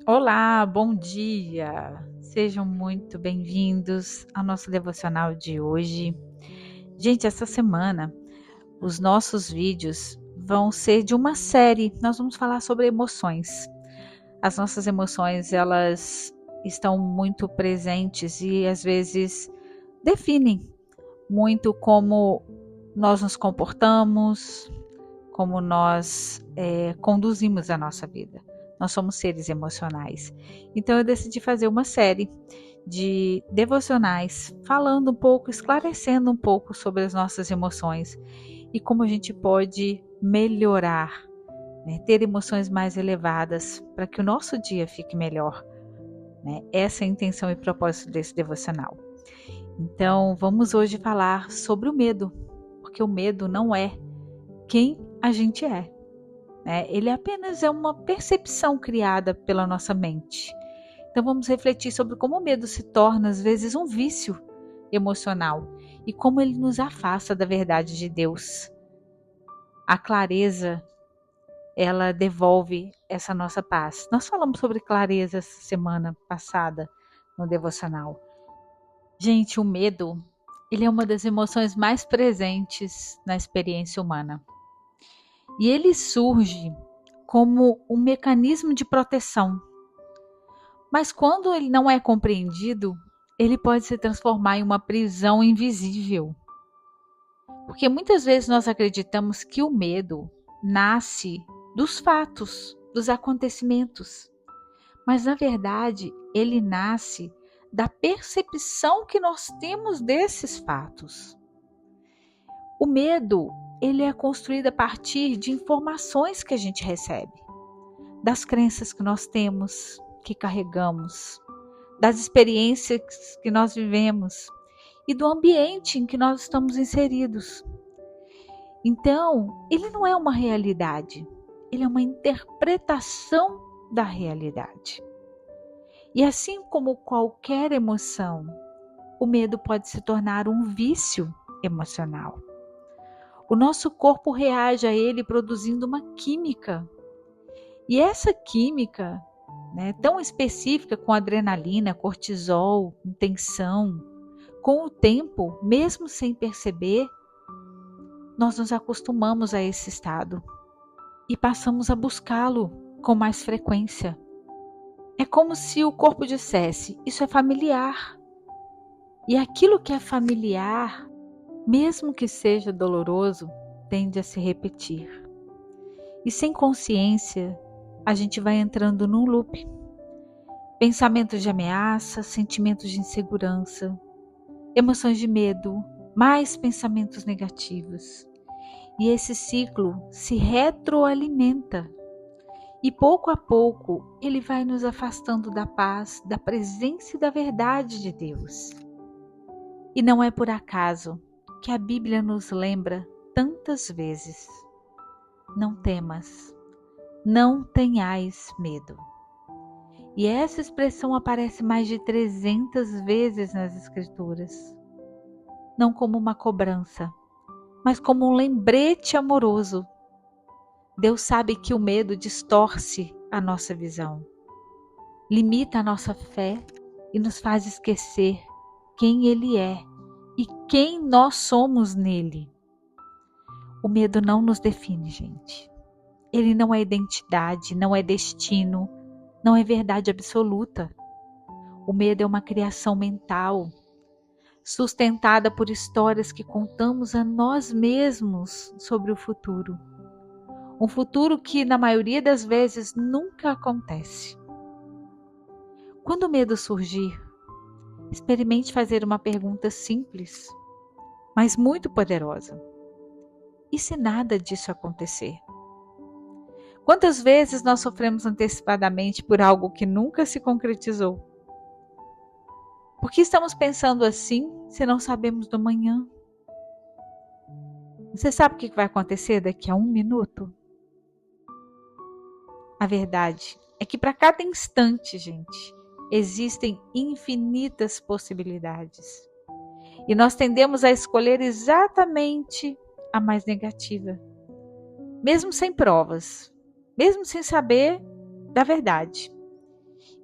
Olá, bom dia! Sejam muito bem-vindos ao nosso devocional de hoje. Gente, essa semana os nossos vídeos vão ser de uma série. Nós vamos falar sobre emoções. As nossas emoções, elas estão muito presentes e às vezes definem muito como nós nos comportamos, como nós conduzimos a nossa vida. Nós somos seres emocionais. Então eu decidi fazer uma série de devocionais falando um pouco, esclarecendo um pouco sobre as nossas emoções e como a gente pode melhorar, né? Ter emoções mais elevadas para que o nosso dia fique melhor, né? Essa é a intenção e propósito desse devocional. Então vamos hoje falar sobre o medo, porque o medo não é quem a gente é, né? Ele apenas é uma percepção criada pela nossa mente. Então vamos refletir sobre como o medo se torna às vezes um vício emocional e como ele nos afasta da verdade de Deus. A clareza, ela devolve essa nossa paz. Nós falamos sobre clareza essa semana passada no devocional. Gente, o medo, ele é uma das emoções mais presentes na experiência humana. E ele surge como um mecanismo de proteção. Mas quando ele não é compreendido, ele pode se transformar em uma prisão invisível. Porque muitas vezes nós acreditamos que o medo nasce dos fatos, dos acontecimentos. Mas na verdade, ele nasce da percepção que nós temos desses fatos. O medo, ele é construído a partir de informações que a gente recebe, das crenças que nós temos, que carregamos, das experiências que nós vivemos e do ambiente em que nós estamos inseridos. Então, ele não é uma realidade, ele é uma interpretação da realidade. E assim como qualquer emoção, o medo pode se tornar um vício emocional. O nosso corpo reage a ele produzindo uma química. E essa química, né, tão específica, com adrenalina, cortisol, tensão, com o tempo, mesmo sem perceber, nós nos acostumamos a esse estado e passamos a buscá-lo com mais frequência. É como se o corpo dissesse: isso é familiar. E aquilo que é familiar, mesmo que seja doloroso, tende a se repetir. E sem consciência, a gente vai entrando num loop. Pensamentos de ameaça, sentimentos de insegurança, emoções de medo, mais pensamentos negativos. E esse ciclo se retroalimenta. E pouco a pouco, ele vai nos afastando da paz, da presença e da verdade de Deus. E não é por acaso que a Bíblia nos lembra tantas vezes: não temas, não tenhais medo. E essa expressão aparece mais de 300 vezes nas Escrituras. Não como uma cobrança, mas como um lembrete amoroso. Deus sabe que o medo distorce a nossa visão, limita a nossa fé e nos faz esquecer quem Ele é e quem nós somos nele. O medo não nos define, gente. Ele não é identidade, não é destino, não é verdade absoluta. O medo é uma criação mental, sustentada por histórias que contamos a nós mesmos sobre o futuro. Um futuro que, na maioria das vezes, nunca acontece. Quando o medo surgir, experimente fazer uma pergunta simples, mas muito poderosa. E se nada disso acontecer? Quantas vezes nós sofremos antecipadamente por algo que nunca se concretizou? Por que estamos pensando assim se não sabemos do amanhã? Você sabe o que vai acontecer daqui a 1 minuto? A verdade é que para cada instante, gente, existem infinitas possibilidades. E nós tendemos a escolher exatamente a mais negativa, mesmo sem provas, mesmo sem saber da verdade.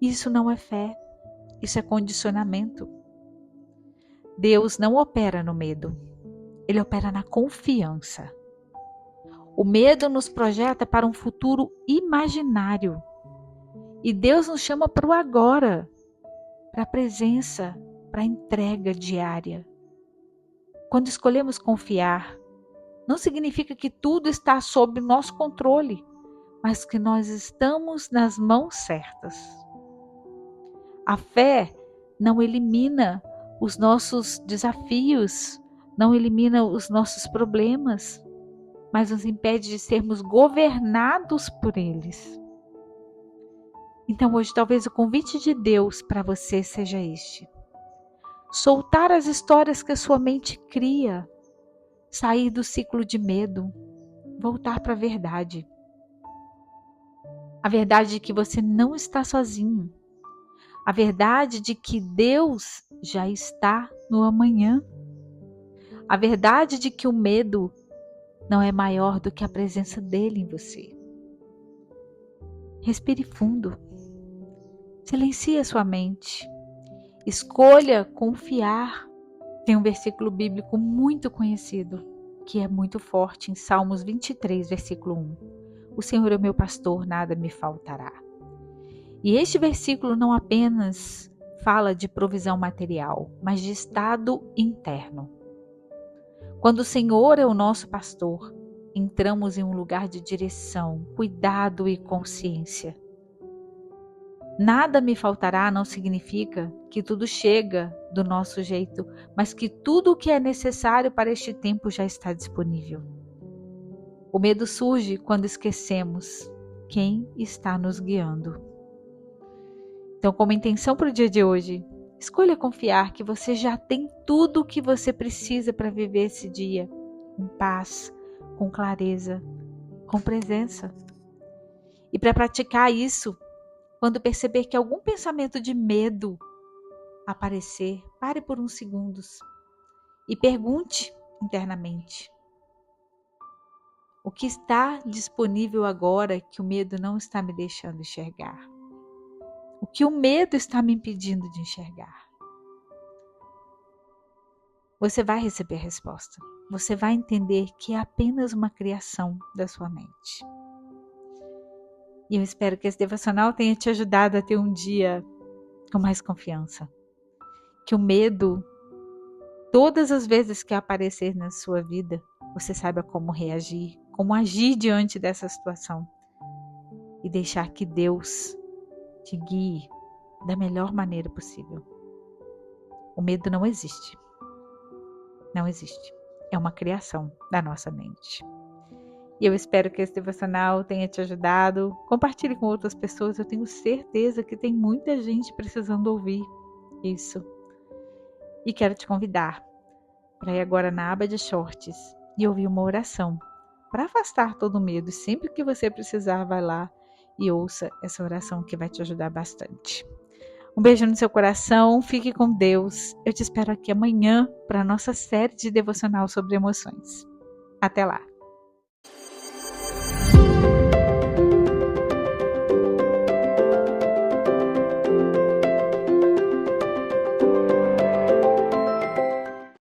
Isso não é fé, isso é condicionamento. Deus não opera no medo, Ele opera na confiança. O medo nos projeta para um futuro imaginário. E Deus nos chama para o agora, para a presença, para a entrega diária. Quando escolhemos confiar, não significa que tudo está sob nosso controle, mas que nós estamos nas mãos certas. A fé não elimina os nossos desafios, não elimina os nossos problemas, mas nos impede de sermos governados por eles. Então hoje talvez o convite de Deus para você seja este: soltar as histórias que a sua mente cria, sair do ciclo de medo, voltar para a verdade. A verdade de que você não está sozinho. A verdade de que Deus já está no amanhã. A verdade de que o medo não é maior do que a presença dele em você. Respire fundo. Silencie a sua mente. Escolha confiar. Tem um versículo bíblico muito conhecido, que é muito forte, em Salmos 23, versículo 1. O Senhor é o meu pastor, nada me faltará. E este versículo não apenas fala de provisão material, mas de estado interno. Quando o Senhor é o nosso pastor, entramos em um lugar de direção, cuidado e consciência. Nada me faltará não significa que tudo chega do nosso jeito, mas que tudo o que é necessário para este tempo já está disponível. O medo surge quando esquecemos quem está nos guiando. Então, como intenção para o dia de hoje, escolha confiar que você já tem tudo o que você precisa para viver esse dia, em paz, com clareza, com presença. E para praticar isso, quando perceber que algum pensamento de medo aparecer, pare por uns segundos e pergunte internamente: o que está disponível agora que o medo não está me deixando enxergar? O que o medo está me impedindo de enxergar? Você vai receber a resposta. Você vai entender que é apenas uma criação da sua mente. E eu espero que esse devocional tenha te ajudado a ter um dia com mais confiança. Que o medo, todas as vezes que aparecer na sua vida, você saiba como reagir, como agir diante dessa situação. E deixar que Deus te guie da melhor maneira possível. O medo não existe. Não existe. É uma criação da nossa mente. E eu espero que esse devocional tenha te ajudado. Compartilhe com outras pessoas. Eu tenho certeza que tem muita gente precisando ouvir isso. E quero te convidar para ir agora na aba de shorts e ouvir uma oração para afastar todo o medo. E sempre que você precisar, vai lá e ouça essa oração que vai te ajudar bastante. Um beijo no seu coração, fique com Deus. Eu te espero aqui amanhã para a nossa série de devocional sobre emoções. Até lá!